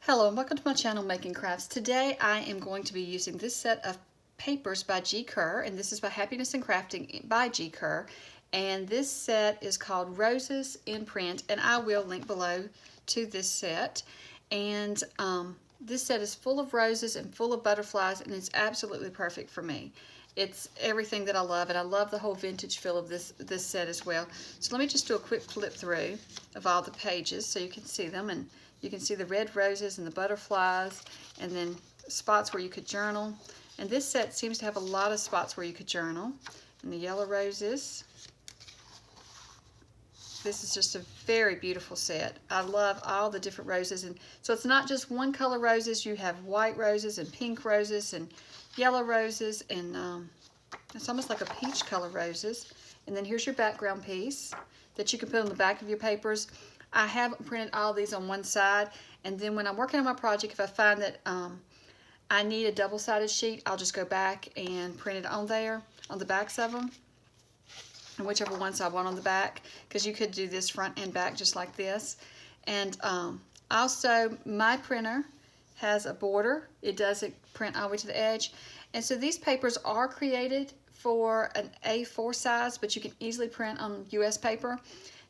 Hello and welcome to my channel Making Crafts. Today I am going to be using this set of papers by Kerr, and this is by Happiness and Crafting by Kerr, and this set is called Roses in Print, and I will link below to this set. And this set is full of roses and full of butterflies, and it's absolutely perfect for me. It's everything that I love, and I love the whole vintage feel of this set as well. So let me just do a quick flip through of all the pages so you can see them, and you can see the red roses and the butterflies, and then spots where you could journal. And this set seems to have a lot of spots where you could journal. And the yellow roses. This is just a very beautiful set. I love all the different roses. And so it's not just one color roses. You have white roses and pink roses and yellow roses, and it's almost like a peach color roses. And then here's your background piece that you can put on the back of your papers. I have printed all these on one side, and then when I'm working on my project, if I find that I need a double-sided sheet, I'll just go back and print it on there, on the backs of them, and whichever ones I want on the back, because you could do this front and back just like this. And also, my printer has a border. It doesn't print all the way to the edge, and so these papers are created for an A4 size, but you can easily print on US paper.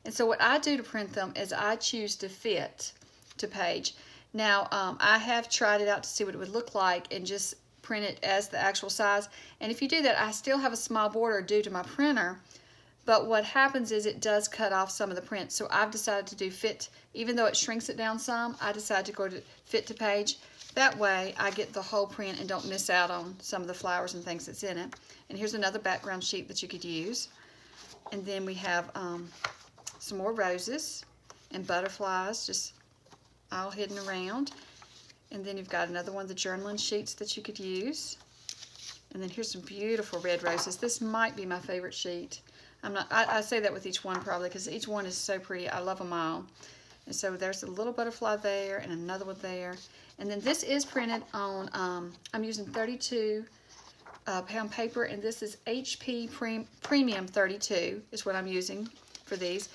And so what I do to print them is I choose to fit to page. Now, I have tried it out to see what it would look like and just print it as the actual size. And if you do that, I still have a small border due to my printer. But what happens is it does cut off some of the print. So I've decided to do fit, even though it shrinks it down some, I decided to go to fit to page. That way I get the whole print and don't miss out on some of the flowers and things that's in it. And here's another background sheet that you could use. And then we have some more roses and butterflies just all hidden around. And then you've got another one of the journaling sheets that you could use. And then here's some beautiful red roses. This might be my favorite sheet. I say that with each one probably because each one is so pretty. I love them all. And so there's a little butterfly there and another one there. And then this is printed on, I'm using 32 pound paper, and this is HP Premium 32 is what I'm using for these.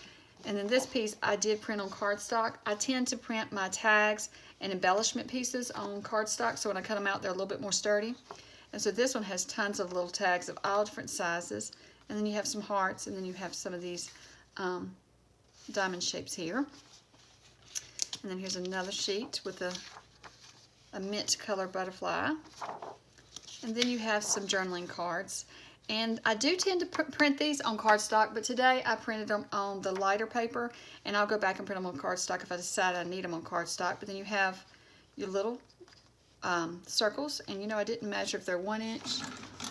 And then this piece I did print on cardstock. I tend to print my tags and embellishment pieces on cardstock, so when I cut them out, they're a little bit more sturdy. And so this one has tons of little tags of all different sizes. And then you have some hearts, and then you have some of these diamond shapes here. And then here's another sheet with a mint color butterfly. And then you have some journaling cards. And I do tend to print these on cardstock, but today I printed them on the lighter paper, and I'll go back and print them on cardstock if I decide I need them on cardstock. But then you have your little circles, and you know I didn't measure if they're 1 inch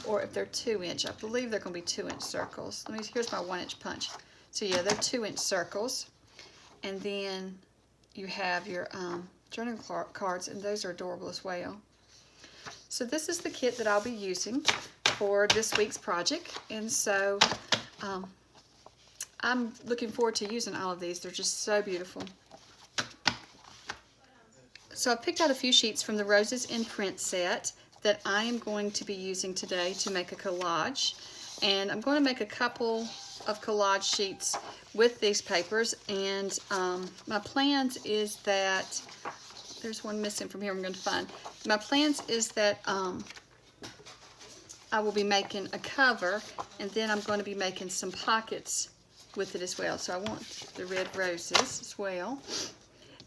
or if they're 2 inch. I believe they're going to be 2 inch circles. Here's my 1 inch punch. So yeah, they're 2 inch circles. And then you have your journaling cards, and those are adorable as well. So this is the kit that I'll be using for this week's project, and so I'm looking forward to using all of these. They're just so beautiful. So I've picked out a few sheets from the Roses in Print set that I am going to be using today to make a collage, and I'm going to make a couple of collage sheets with these papers. And my plans is that there's one missing from here I'm going to find. My plans is that I will be making a cover, and then I'm going to be making some pockets with it as well. So I want the red roses as well.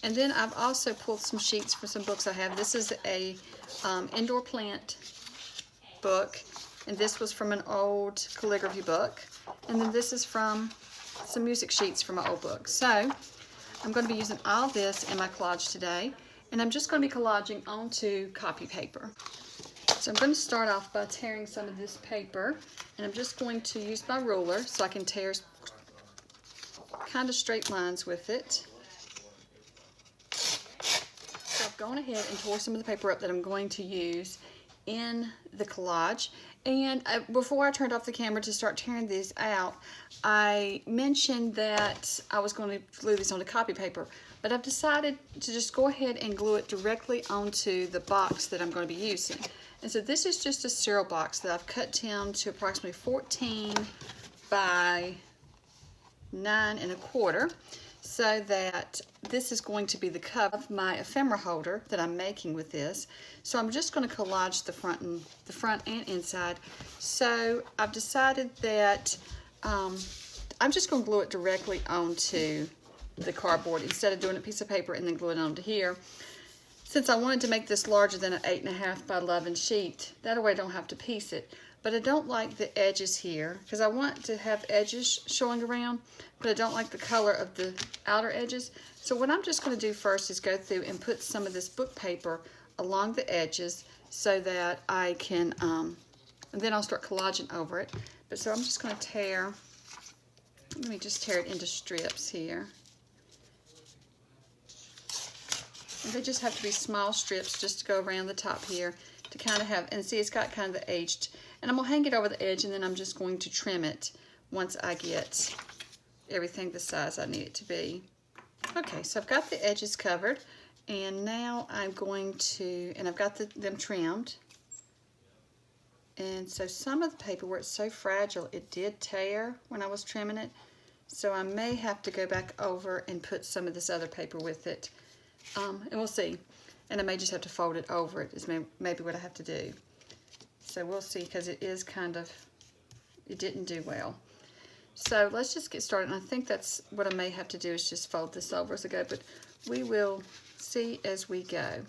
And then I've also pulled some sheets for some books I have. This is a indoor plant book, and this was from an old calligraphy book. And then this is from some music sheets from my old book. So I'm going to be using all this in my collage today, and I'm just going to be collaging onto copy paper. So I'm going to start off by tearing some of this paper, and I'm just going to use my ruler so I can tear kind of straight lines with it. So I've gone ahead and tore some of the paper up that I'm going to use in the collage. And before I turned off the camera to start tearing these out, I mentioned that I was going to glue these onto copy paper, but I've decided to just go ahead and glue it directly onto the box that I'm going to be using. And so this is just a cereal box that I've cut down to approximately 14 by 9 1/4. so that this is going to be the cover of my ephemera holder that I'm making with this. So I'm just going to collage the front and inside. So I've decided that I'm just going to glue it directly onto the cardboard instead of doing a piece of paper and then gluing it onto here. Since I wanted to make this larger than an 8.5 by 11 sheet, that way I don't have to piece it. But I don't like the edges here because I want to have edges showing around, but I don't like the color of the outer edges. So what I'm just going to do first is go through and put some of this book paper along the edges so that I can, and then I'll start collaging over it. But so I'm just going to let me just tear it into strips here. And they just have to be small strips just to go around the top here to kind of have, and see it's got kind of the aged, and I'm going to hang it over the edge and then I'm just going to trim it once I get everything the size I need it to be. Okay, so I've got the edges covered and now I'm going to, and I've got them trimmed. And so some of the paper where it's so fragile, it did tear when I was trimming it. So I may have to go back over and put some of this other paper with it. And we'll see. And I may just have to fold it over it is maybe what I have to do. So we'll see because it is kind of, it didn't do well. So let's just get started. And I think that's what I may have to do is just fold this over as I go. But we will see as we go.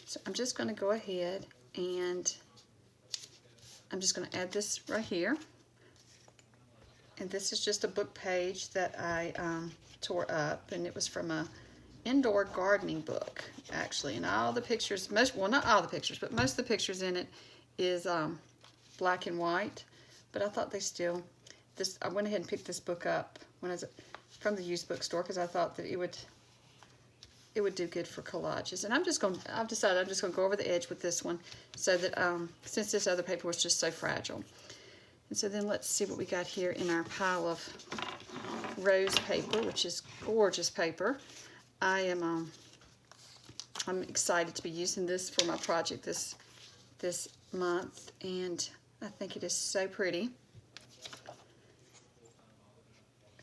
So I'm just going to go ahead and I'm just going to add this right here. And this is just a book page that I tore up, and it was from a indoor gardening book, actually. And all the pictures, well, not all the pictures, but most of the pictures in it is black and white. But I thought I went ahead and picked this book up when I was from the used bookstore because I thought that it would do good for collages. And I've decided I'm just going to go over the edge with this one so that since this other paper was just so fragile. And so then let's see what we got here in our pile of rose paper, which is gorgeous paper. I'm excited to be using this for my project this month, and I think it is so pretty.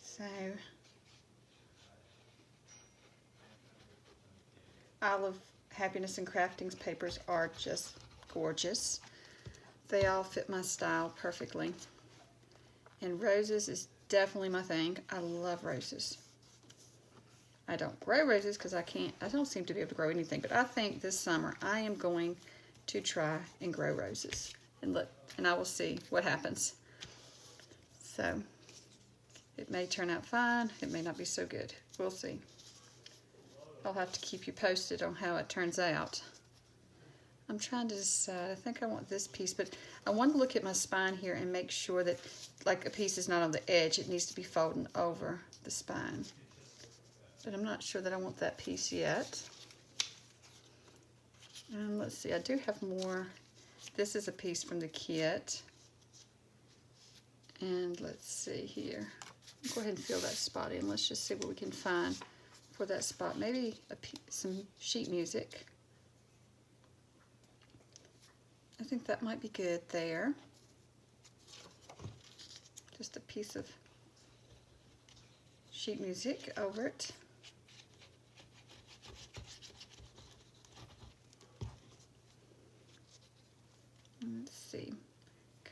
So Olive Happiness and Crafting's papers are just gorgeous. They all fit my style perfectly. And roses is definitely my thing. I love roses. I don't grow roses because I don't seem to be able to grow anything, but I think this summer I am going to try and grow roses. And I will see what happens. So it may turn out fine, it may not be so good. We'll see. I'll have to keep you posted on how it turns out. I'm trying to decide. I think I want this piece, but I want to look at my spine here and make sure that like a piece is not on the edge. It needs to be folding over the spine. But I'm not sure that I want that piece yet. Let's see, I do have more. This is a piece from the kit. And let's see here. Go ahead and fill that spot in. Let's just see what we can find for that spot. Maybe some sheet music. I think that might be good there. Just a piece of sheet music over it. Let's see.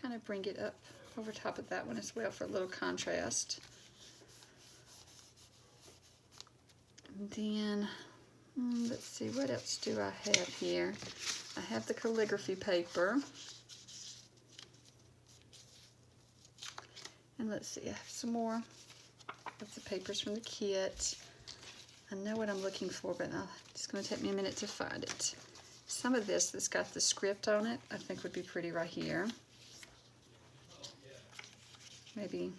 Kind of bring it up over top of that one as well for a little contrast. And then, let's see, what else do I have here? I have the calligraphy paper. And let's see, I have some more of the papers from the kit. I know what I'm looking for, but it's going to take me a minute to find it. Some of this that's got the script on it, I think would be pretty right here. Maybe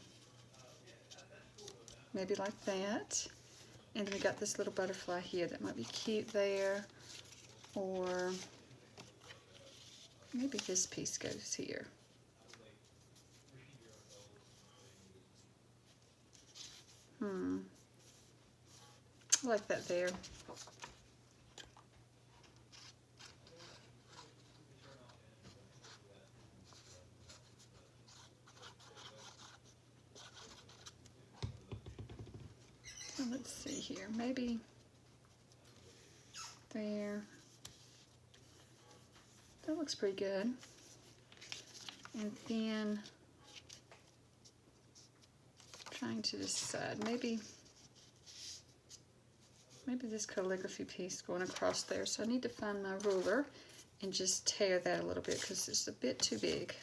like that. And then we got this little butterfly here that might be cute there. Or maybe this piece goes here. I like that there. let's see here, maybe there. That looks pretty good. And then trying to decide, maybe this calligraphy piece going across there. So I need to find my ruler and just tear that a little bit because it's a bit too big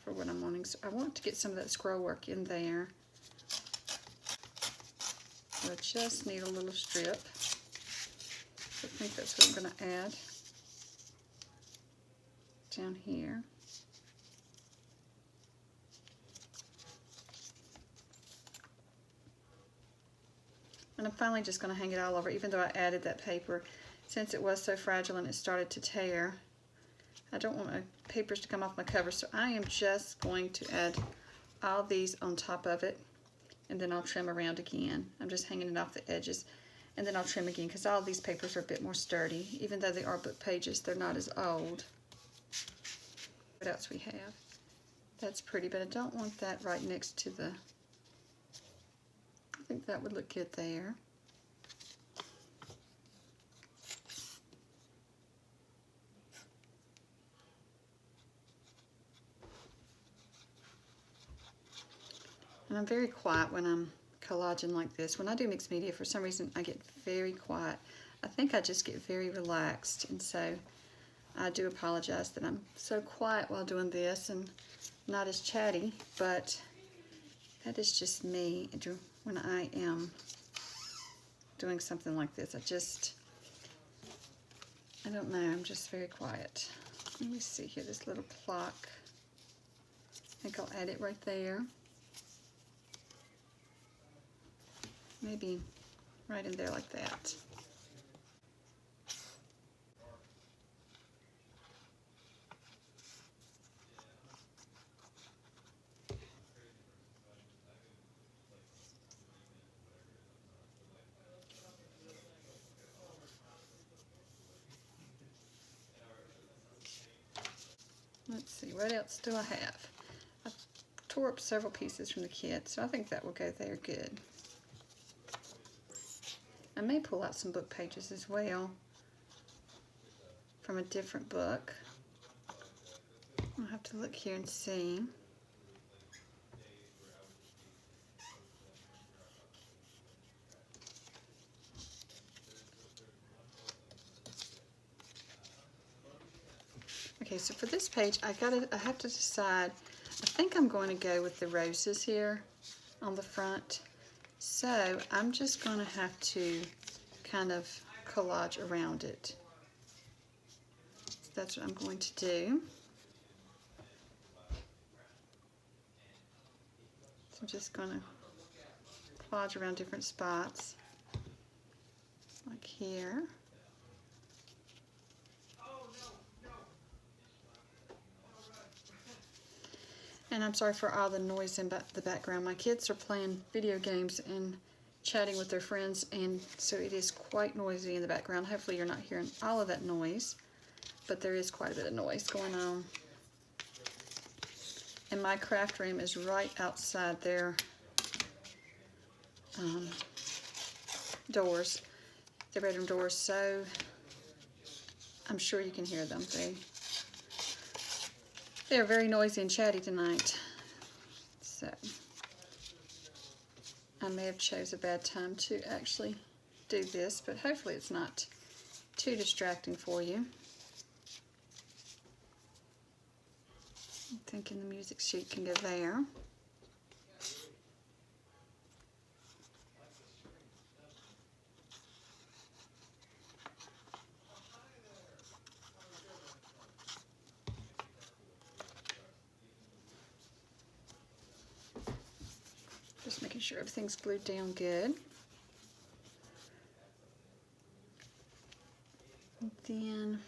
for what I'm wanting. So I want to get some of that scroll work in there. So I just need a little strip. So I think that's what I'm going to add down here. And I'm finally just going to hang it all over, even though I added that paper. Since it was so fragile and it started to tear, I don't want my papers to come off my cover, so I am just going to add all these on top of it, and then I'll trim around again. I'm just hanging it off the edges, and then I'll trim again, because all of these papers are a bit more sturdy. Even though they are book pages, they're not as old. What else we have? That's pretty, but I don't want that right next to the... I think that would look good there. And I'm very quiet when I'm collaging like this. When I do mixed media, for some reason I get very quiet. I think I just get very relaxed, and so I do apologize that I'm so quiet while doing this and not as chatty, but that is just me when I am doing something like this. I don't know, I'm just very quiet. Let me see here, this little clock. I think I'll add it right there. Maybe right in there like that. Let's see, what else do I have? I tore up several pieces from the kit, so I think that will go there good. I may pull out some book pages as well from a different book. I'll have to look here and see. Okay, so for this page, I have to decide. I think I'm going to go with the roses here on the front. So I'm just going to have to kind of collage around it. So that's what I'm going to do. So I'm just going to collage around different spots, like here. And I'm sorry for all the noise in the background. My kids are playing video games and chatting with their friends, and so it is quite noisy in the background. Hopefully you're not hearing all of that noise, but there is quite a bit of noise going on. And my craft room is right outside their doors, their bedroom doors, so I'm sure you can hear them. They are very noisy and chatty tonight, so I may have chose a bad time to actually do this, but hopefully it's not too distracting for you. I'm thinking the music sheet can go there. Just making sure everything's glued down good. And then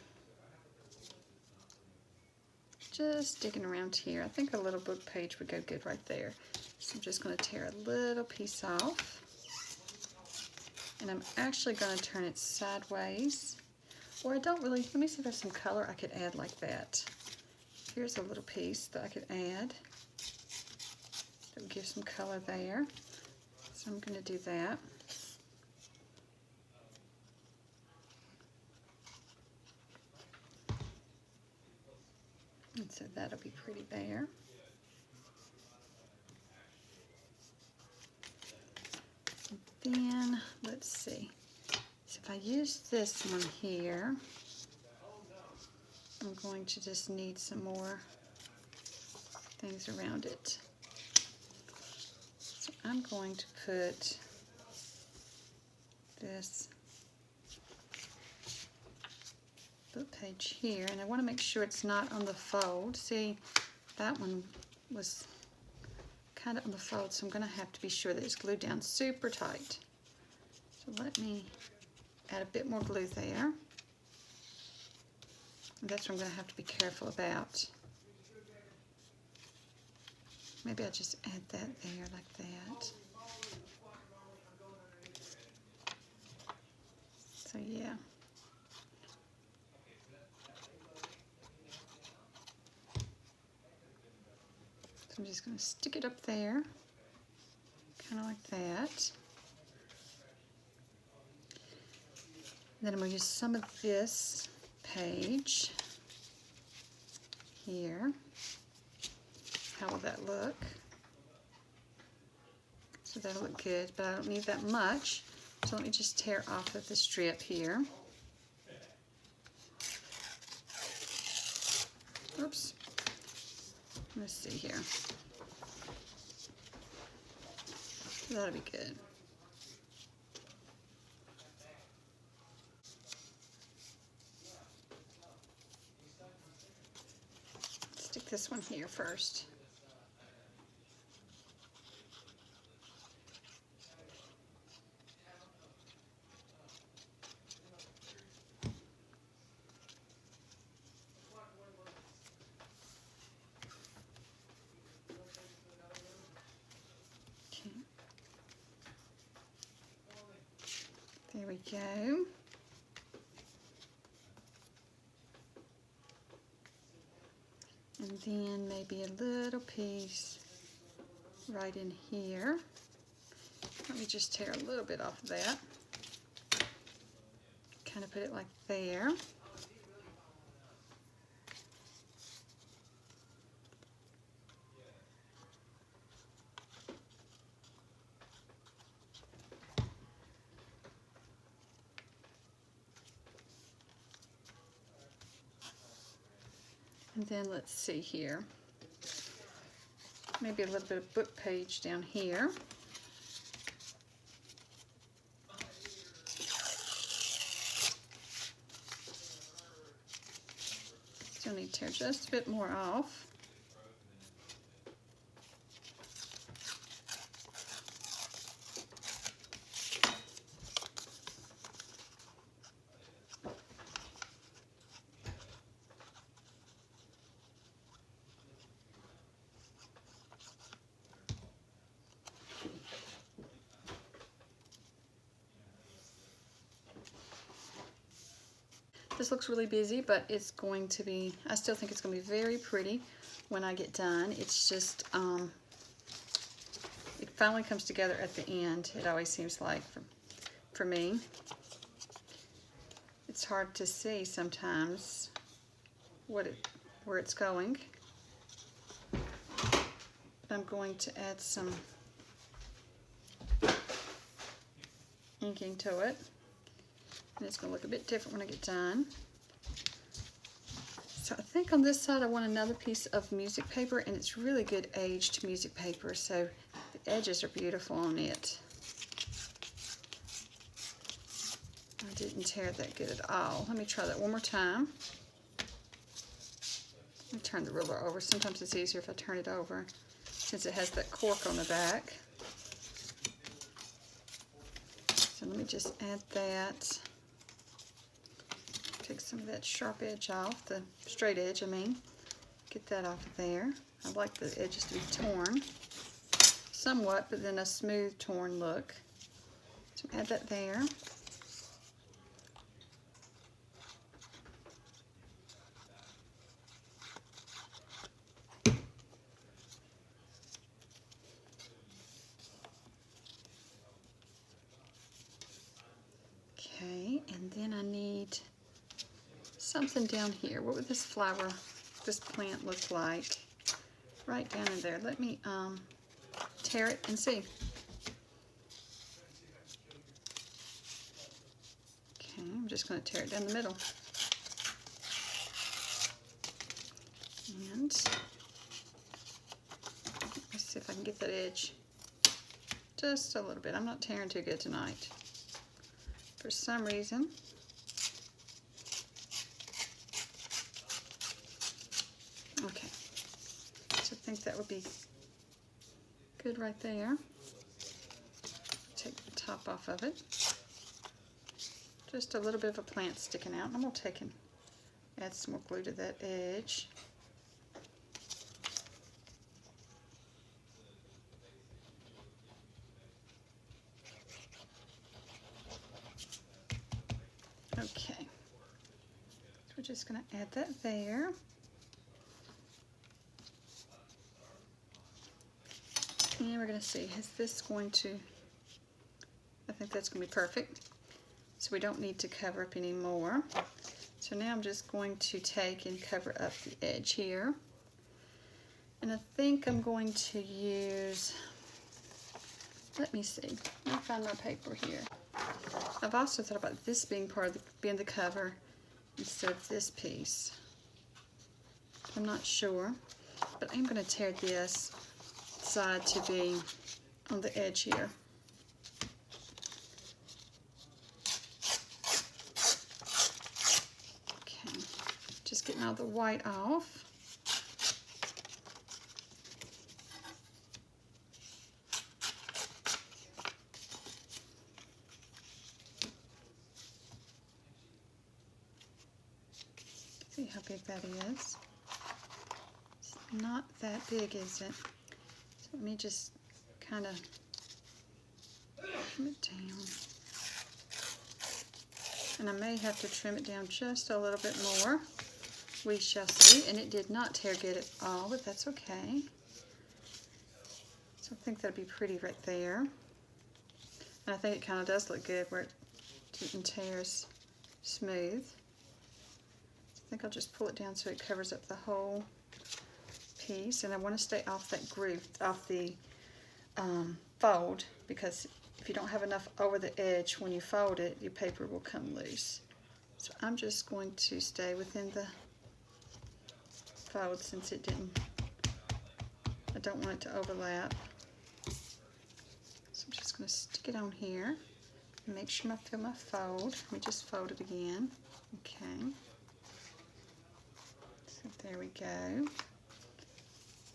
just digging around here. I think a little book page would go good right there. So I'm just going to tear a little piece off. And I'm actually going to turn it sideways. Or I don't really, let me see if there's some color I could add like that. Here's a little piece that I could add. That would give some color there. So I'm going to do that. And so that'll be pretty there. And then, let's see. So if I use this one here, I'm going to just need some more things around it. So I'm going to put this book page here, and I want to make sure it's not on the fold. See, that one was kind of on the fold, so I'm going to have to be sure that it's glued down super tight. So let me add a bit more glue there. And that's what I'm going to have to be careful about. Maybe I'll just add that there like that. So yeah. So I'm just going to stick it up there, kind of like that. Then I'm going to use some of this page here. How will that look? So that'll look good, but I don't need that much. So let me just tear off of the strip here. Oops. Let's see here. That'll be good. Stick this one here first. Okay. There we go. And then maybe a little piece right in here. Let me just tear a little bit off of that. Kind of put it like there. And then let's see here. Maybe a little bit of book page down here. Still need to tear just a bit more off. This looks really busy, but it's going to be, I still think it's going to be very pretty when I get done. It's just, it finally comes together at the end, it always seems like, for me. It's hard to see sometimes where it's going. I'm going to add some inking to it. And it's going to look a bit different when I get done. So I think on this side I want another piece of music paper, and it's really good aged music paper, so the edges are beautiful on it. I didn't tear it that good at all. Let me try that one more time. Let me turn the ruler over. Sometimes it's easier if I turn it over since it has that cork on the back. So let me just add that. Take some of that sharp edge off, the straight edge, I mean. Get that off of there. I like the edges to be torn somewhat, but then a smooth torn look. So add that there. Okay, and then I need something down here. What would this flower this plant look like right down in there. Let me tear it and see. Okay, I'm just going to tear it down the middle. And let's see if I can get that edge just a little bit. I'm not tearing too good tonight for some reason. Okay, so I think that would be good right there. Take the top off of it. Just a little bit of a plant sticking out. I'm going to take and add some more glue to that edge. Okay, so we're just going to add that there. And we're going to see, is this going to, I think that's going to be perfect. So we don't need to cover up anymore. So now I'm just going to take and cover up the edge here. And I think I'm going to use, let me see, let me find my paper here. I've also thought about this being part of being the cover instead of this piece. I'm not sure, but I'm going to tear this side to be on the edge here. Okay, just getting all the white off. See how big that is? It's not that big, is it? So let me just kind of trim it down. And I may have to trim it down just a little bit more. We shall see. And it did not tear good at all, but that's okay. So I think that'd be pretty right there. And I think it kind of does look good where it tears smooth. I think I'll just pull it down so it covers up the whole piece. And I want to stay off that groove, off the fold, because if you don't have enough over the edge when you fold it, your paper will come loose. So I'm just going to stay within the fold since it didn't, I don't want it to overlap. So I'm just going to stick it on here and make sure I fill my fold. Let me just fold it again. Okay. So there we go.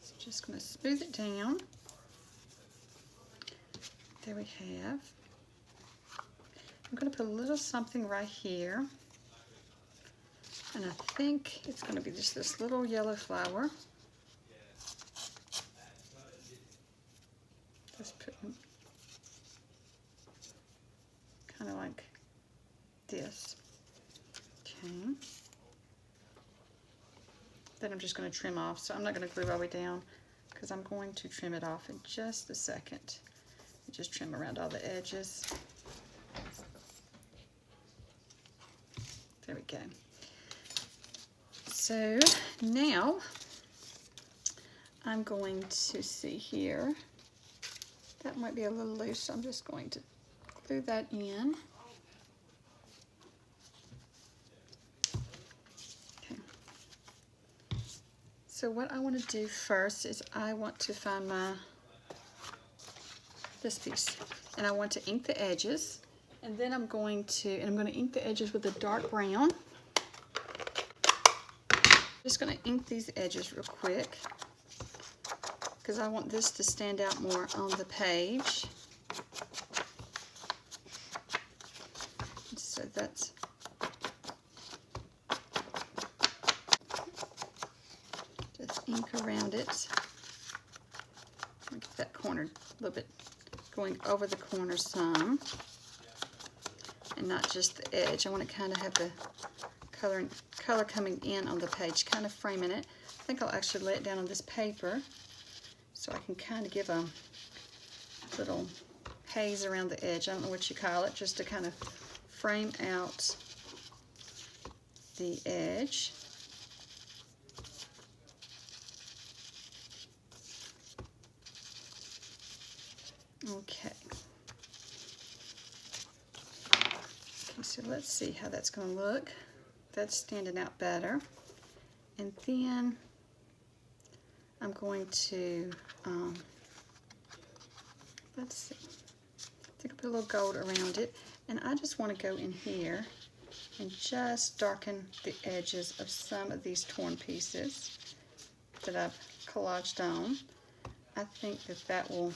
So just going to smooth it down. There we have. I'm going to put a little something right here. And I think it's going to be just this little yellow flower. Just put kind of like this. Okay. Then I'm just going to trim off. So I'm not going to glue all the way down because I'm going to trim it off in just a second. Just trim around all the edges. There we go. So now I'm going to see here. That might be a little loose, so I'm just going to glue that in. Okay. So what I want to do first is I want to find this piece, and I want to ink the edges, and then I'm going to ink the edges with a dark brown. Just going to ink these edges real quick because I want this to stand out more on the page. So that's just ink around it. Get that corner a little bit going over the corner some, and not just the edge. I want to kind of have the color coming in on the page, kind of framing it. I think I'll actually lay it down on this paper so I can kind of give a little haze around the edge. I don't know what you call it, just to kind of frame out the edge. let's see how that's going to look. That's standing out better. And then I'm going to, let's see, I think I'll put a little gold around it. And I just want to go in here and just darken the edges of some of these torn pieces that I've collaged on. I think that that will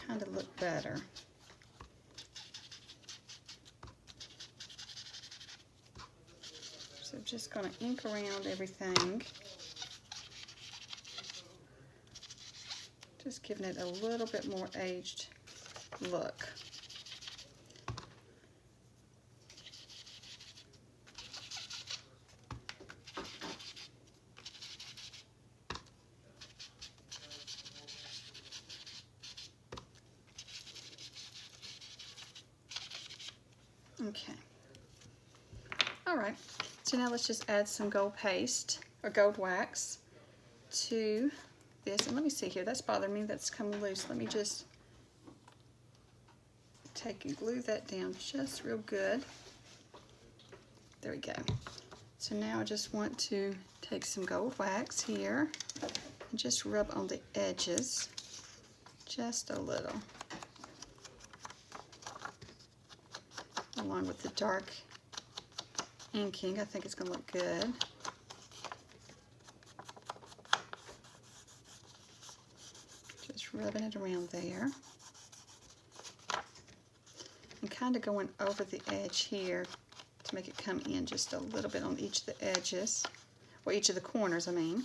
kind of look better. So I'm just going to ink around everything. Just giving it a little bit more aged look. Okay. All right. So now let's just add some gold paste or gold wax to this. And let me see here. That's bothering me. That's come loose. Let me just take and glue that down just real good. There we go. So now I just want to take some gold wax here and just rub on the edges just a little, along with the dark inking. I think it's going to look good. Just rubbing it around there. And kind of going over the edge here to make it come in just a little bit on each of the edges, or each of the corners, I mean.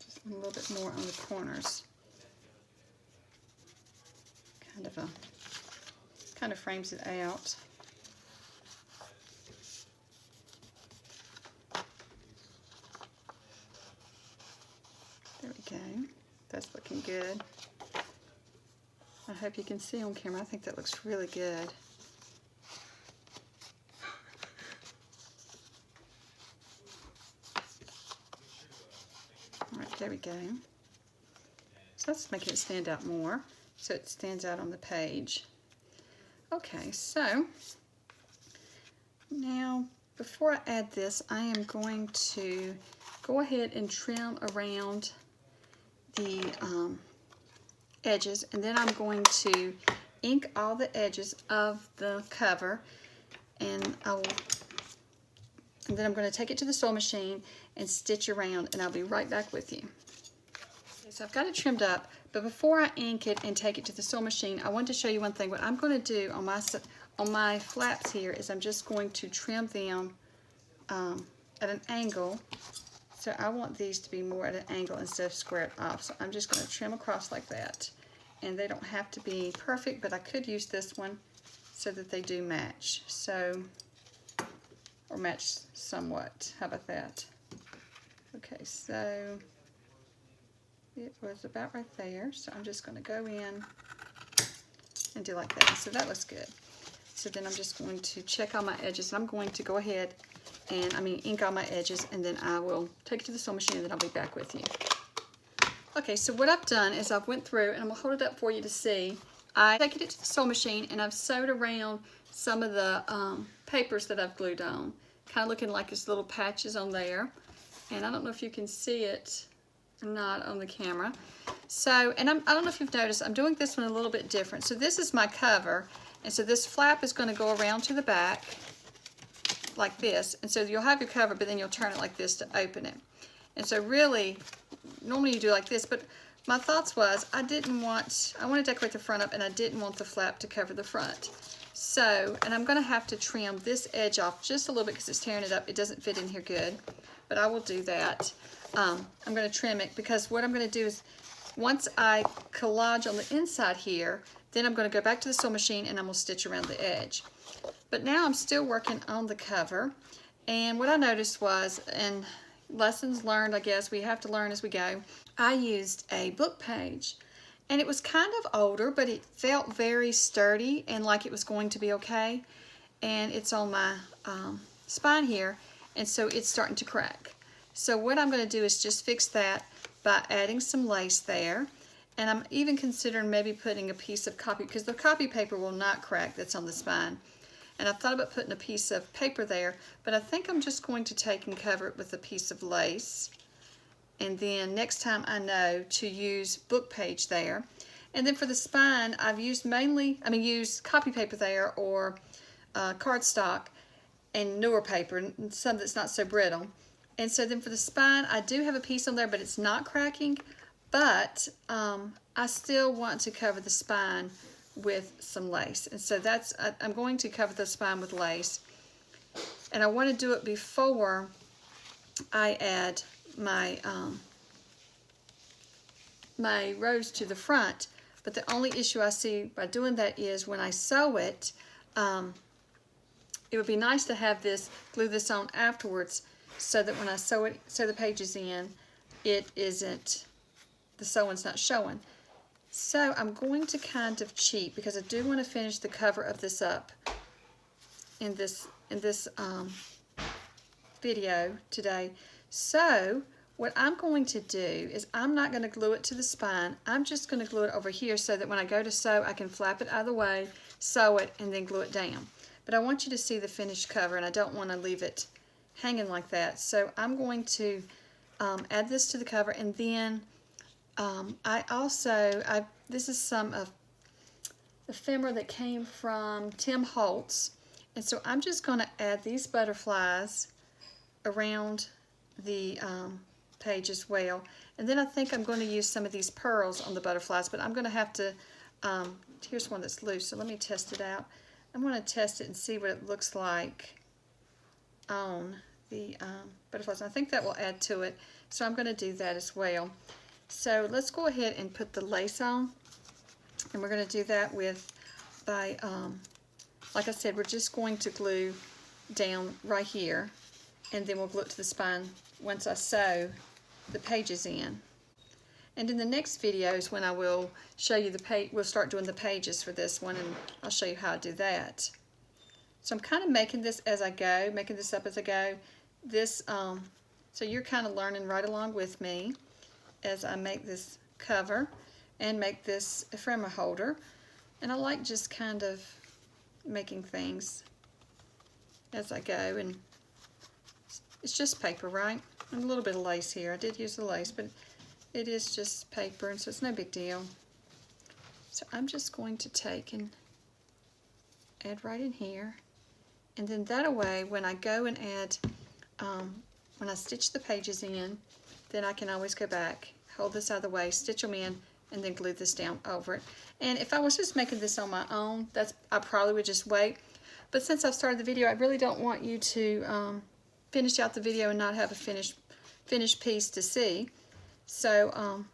Just a little bit more on the corners. Kind of frames it out. There we go. That's looking good. I hope you can see on camera. I think that looks really good. All right, there we go. So that's making it stand out more, so it stands out on the page. Okay, so now before I add this, I am going to go ahead and trim around the edges, and then I'm going to ink all the edges of the cover, and then I'm going to take it to the sewing machine and stitch around, and I'll be right back with you. Okay, so I've got it trimmed up, but before I ink it and take it to the sewing machine, I wanted to show you one thing. What I'm going to do on my flaps here is I'm just going to trim them at an angle. So I want these to be more at an angle instead of squared off. So I'm just going to trim across like that. And they don't have to be perfect, but I could use this one so that they do match. So, or match somewhat. How about that? Okay, so it was about right there. So I'm just going to go in and do like that. So that looks good. So then I'm just going to check all my edges. And I'm going to go ahead and ink all my edges, and then I will take it to the sewing machine, and then I'll be back with you. Okay, so what I've done is I've went through, and I'm going to hold it up for you to see. I take it to the sewing machine, and I've sewed around some of the papers that I've glued on, kind of looking like it's little patches on there. And I don't know if you can see it or not on the camera. So, and I don't know if you've noticed, I'm doing this one a little bit different. So this is my cover, and so this flap is going to go around to the back like this, and so you'll have your cover, but then you'll turn it like this to open it. And so really, normally you do like this, but my thoughts was I want to decorate the front up, and I didn't want the flap to cover the front. So, and I'm going to have to trim this edge off just a little bit because it's tearing it up. It doesn't fit in here good, but I will do that. I'm going to trim it because what I'm going to do is once I collage on the inside here, then I'm going to go back to the sewing machine and I'm going to stitch around the edge. But now I'm still working on the cover, and what I noticed was, and lessons learned, I guess, we have to learn as we go, I used a book page, and it was kind of older, but it felt very sturdy and like it was going to be okay, and it's on my spine here, and so it's starting to crack. So what I'm going to do is just fix that by adding some lace there, And I'm even considering maybe putting a piece of copy, because the copy paper will not crack that's on the spine. And I thought about putting a piece of paper there, but I think I'm just going to take and cover it with a piece of lace. And then next time I know to use book page there. And then for the spine, I've used used copy paper there, or cardstock and newer paper, and some that's not so brittle. And so then for the spine, I do have a piece on there, but it's not cracking. But I still want to cover the spine with some lace. And so I'm going to cover the spine with lace. And I want to do it before I add my my rose to the front. But the only issue I see by doing that is when I sew it, it would be nice to have glue this on afterwards, so that when I sew the pages in, the sewing's not showing. So I'm going to kind of cheat, because I do want to finish the cover of this up in this video today. So what I'm going to do is I'm not going to glue it to the spine. I'm just going to glue it over here so that when I go to sew, I can flap it out of the way, sew it, and then glue it down. But I want you to see the finished cover, and I don't want to leave it hanging like that. So I'm going to add this to the cover, and then this is some of ephemera that came from Tim Holtz. And so I'm just going to add these butterflies around the page as well. And then I think I'm going to use some of these pearls on the butterflies, but I'm going to have to, here's one that's loose, so let me test it out. I'm going to test it and see what it looks like on the butterflies. And I think that will add to it, so I'm going to do that as well. So let's go ahead and put the lace on, and we're going to do that like I said, we're just going to glue down right here, and then we'll glue it to the spine once I sew the pages in. And in the next videos, when I will show you we'll start doing the pages for this one, and I'll show you how I do that. So I'm kind of making this as I go, making this up as I go. So you're kind of learning right along with me as I make this cover and make this ephemera holder. And I like just kind of making things as I go, and it's just paper, right? And a little bit of lace here. I did use the lace, but it is just paper, and so it's no big deal. So I'm just going to take and add right in here, and then that way when I go and add, when I stitch the pages in, then I can always go back, hold this out of the way, stitch them in, and then glue this down over it. And if I was just making this on my own, I probably would just wait. But since I've started the video, I really don't want you to finish out the video and not have a finished piece to see. So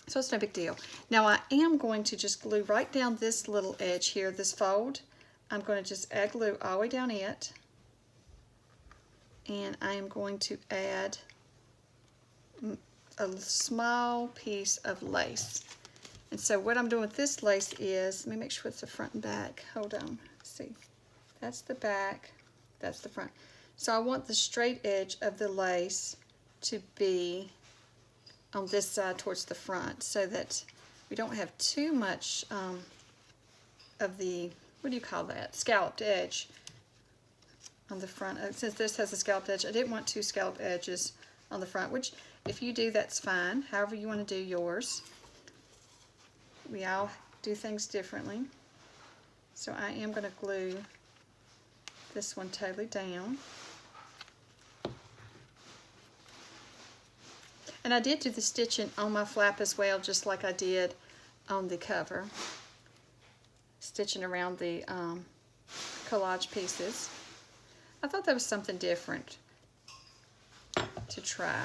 it's no big deal. Now I am going to just glue right down this little edge here, this fold. I'm going to just add glue all the way down it. And I am going to add a small piece of lace. And so what I'm doing with this lace is, let me make sure it's the front and back. Hold on. Let's see. That's the back. That's the front. So I want the straight edge of the lace to be on this side towards the front, so that we don't have too much of the, what do you call that, scalloped edge on the front. Since this has a scalloped edge, I didn't want two scalloped edges on the front, which if you do, that's fine. However you want to do yours. We all do things differently. So I am going to glue this one totally down. And I did do the stitching on my flap as well, just like I did on the cover. Stitching around the collage pieces. I thought that was something different to try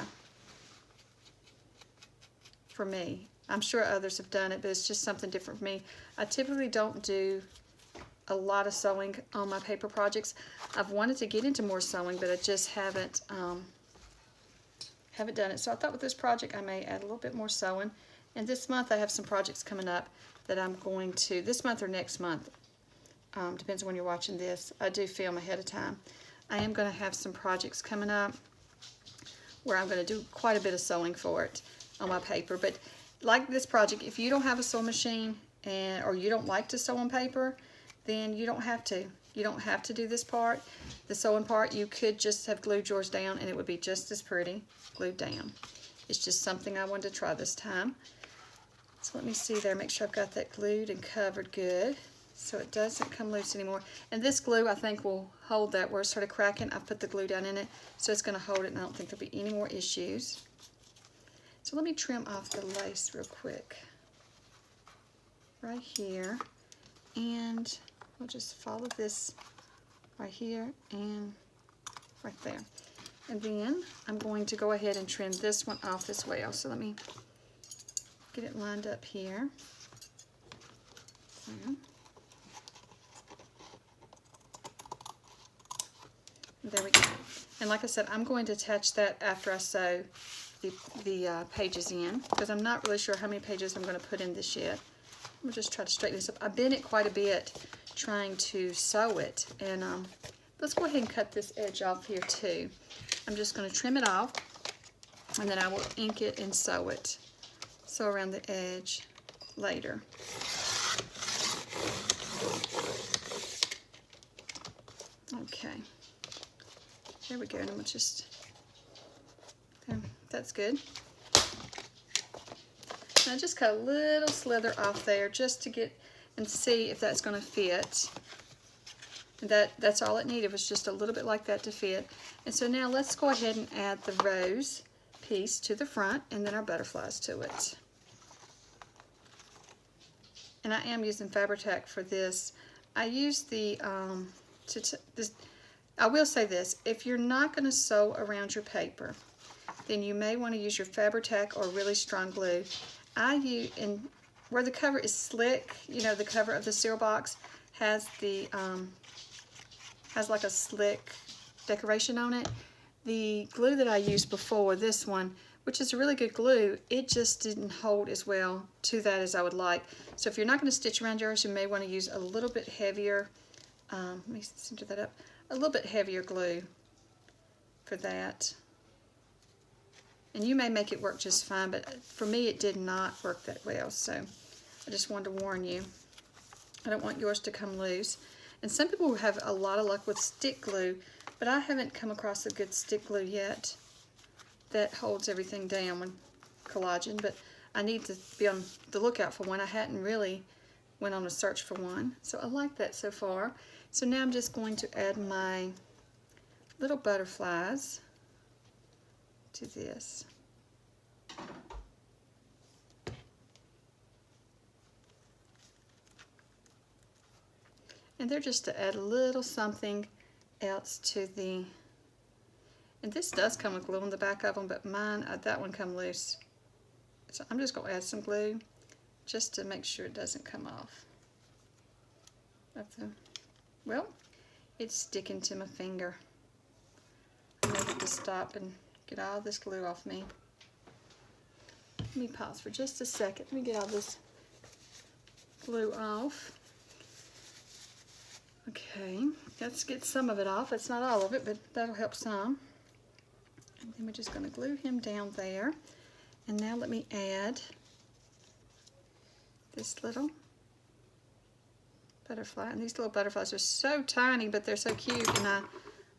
for me. I'm sure others have done it, but it's just something different for me. I typically don't do a lot of sewing on my paper projects. I've wanted to get into more sewing, but I just haven't done it. So I thought with this project I may add a little bit more sewing. And this month I have some projects coming up that I'm going to, this month or next month, depends on when you're watching this. I do film ahead of time. I am going to have some projects coming up where I'm going to do quite a bit of sewing for it on my paper. But like this project, if you don't have a sewing machine or you don't like to sew on paper, then you don't have to. You don't have to do this part. The sewing part, you could just have glued yours down and it would be just as pretty glued down. It's just something I wanted to try this time. So let me see there, make sure I've got that glued and covered good so it doesn't come loose anymore. And this glue I think will hold that. Where it started cracking, I've put the glue down in it, so it's going to hold it and I don't think there'll be any more issues. So let me trim off the lace real quick. Right here. And we'll just follow this right here and right there. And then I'm going to go ahead and trim this one off as well. So let me get it lined up here. So, there we go. And like I said, I'm going to attach that after I sew the pages in, because I'm not really sure how many pages I'm going to put in this yet. I'm just try to straighten this up. I've bent it quite a bit trying to sew it, and let's go ahead and cut this edge off here too. I'm just going to trim it off, and then I will ink it and sew it. Sew around the edge later. Okay, there we go. And I'm just, okay, that's good. And I just cut a little slither off there just to get and see if that's going to fit. And that's all it needed, was just a little bit like that to fit. And so now let's go ahead and add the rose piece to the front and then our butterflies to it. And I am using Fabri-Tac for this. I use the, I will say this, if you're not going to sew around your paper, then you may want to use your Fabri-Tac or really strong glue. I use, and where the cover is slick, you know, the cover of the cereal box has the, has like a slick decoration on it. The glue that I used before, this one, which is a really good glue, it just didn't hold as well to that as I would like. So if you're not going to stitch around yours, you may want to use a little bit heavier, let me center that up, a little bit heavier glue for that. And you may make it work just fine, but for me it did not work that well, so I just wanted to warn you. I don't want yours to come loose. And some people have a lot of luck with stick glue, but I haven't come across a good stick glue yet that holds everything down when Collaged, but I need to be on the lookout for one. I hadn't really went on a search for one, so I like that so far. So now I'm just going to add my little butterflies to this. And they're just to add a little something else to the, and this does come with glue on the back of them, but mine, that one come loose. So I'm just going to add some glue just to make sure it doesn't come off. Well, it's sticking to my finger. I may have to stop and get all this glue off me. Let me pause for just a second. Let me get all this glue off. Okay, let's get some of it off. It's not all of it, but that'll help some. And then we're just going to glue him down there. And now let me add this little butterfly. And these little butterflies are so tiny, but they're so cute. And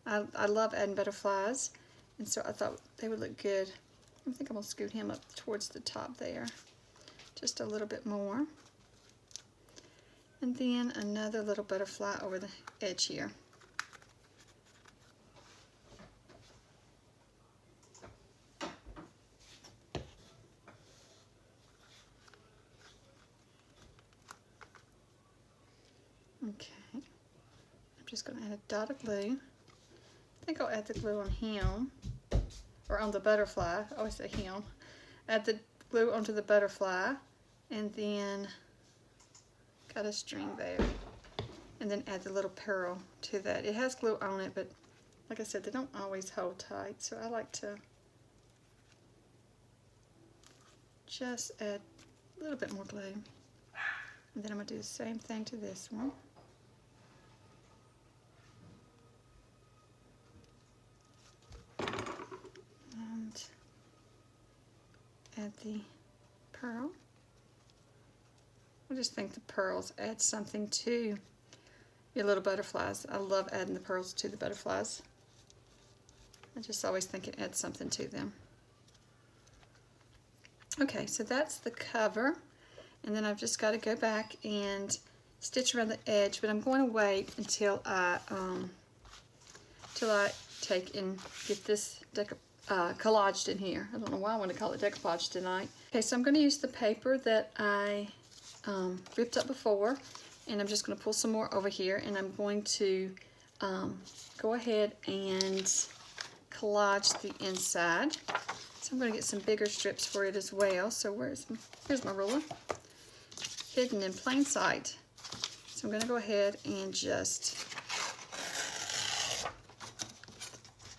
I love adding butterflies. And so I thought they would look good. I think I'm going to scoot him up towards the top there. Just a little bit more. And then another little butterfly over the edge here. Okay, I'm just going to add a dot of glue. I think I'll add the glue on him, or on the butterfly. I always say him. Add the glue onto the butterfly, and then got a string there, and then add the little pearl to that. It has glue on it, but like I said, they don't always hold tight, so I like to just add a little bit more glue. And then I'm going to do the same thing to this one. And add the pearl. I just think the pearls add something to your little butterflies. I love adding the pearls to the butterflies. I just always think it adds something to them. Okay, so that's the cover, and then I've just got to go back and stitch around the edge, but I'm going to wait until I take and get this collaged in here. I don't know why I want to call it decoupage tonight. Okay, so I'm going to use the paper that I ripped up before, and I'm just going to pull some more over here, and I'm going to go ahead and collage the inside. So I'm going to get some bigger strips for it as well. So here's my ruler, hidden in plain sight. So I'm going to go ahead and just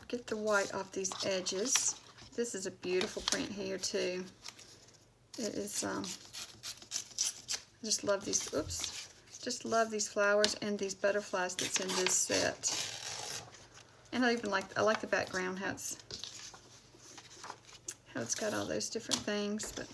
get the white off these edges. This is a beautiful print here too. It is, I just love these, oops, just love these flowers and these butterflies that's in this set. And I like the background, how it's got all those different things. But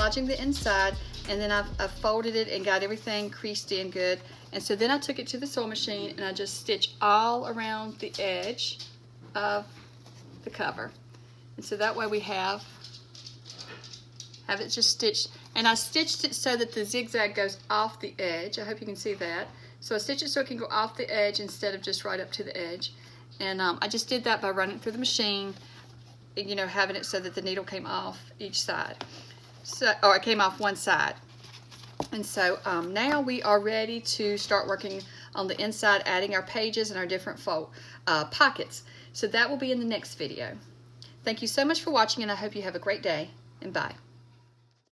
collaging the inside, and then I've folded it and got everything creased in good. And so then I took it to the sewing machine and I just stitched all around the edge of the cover. And so that way we have it just stitched. And I stitched it so that the zigzag goes off the edge. I hope you can see that. So I stitched it so it can go off the edge instead of just right up to the edge. And I just did that by running it through the machine, you know, having it so that the needle came off each side. So, or it came off one side. And so now we are ready to start working on the inside, adding our pages and our different pockets. So that will be in the next video. Thank you so much for watching, and I hope you have a great day, and bye.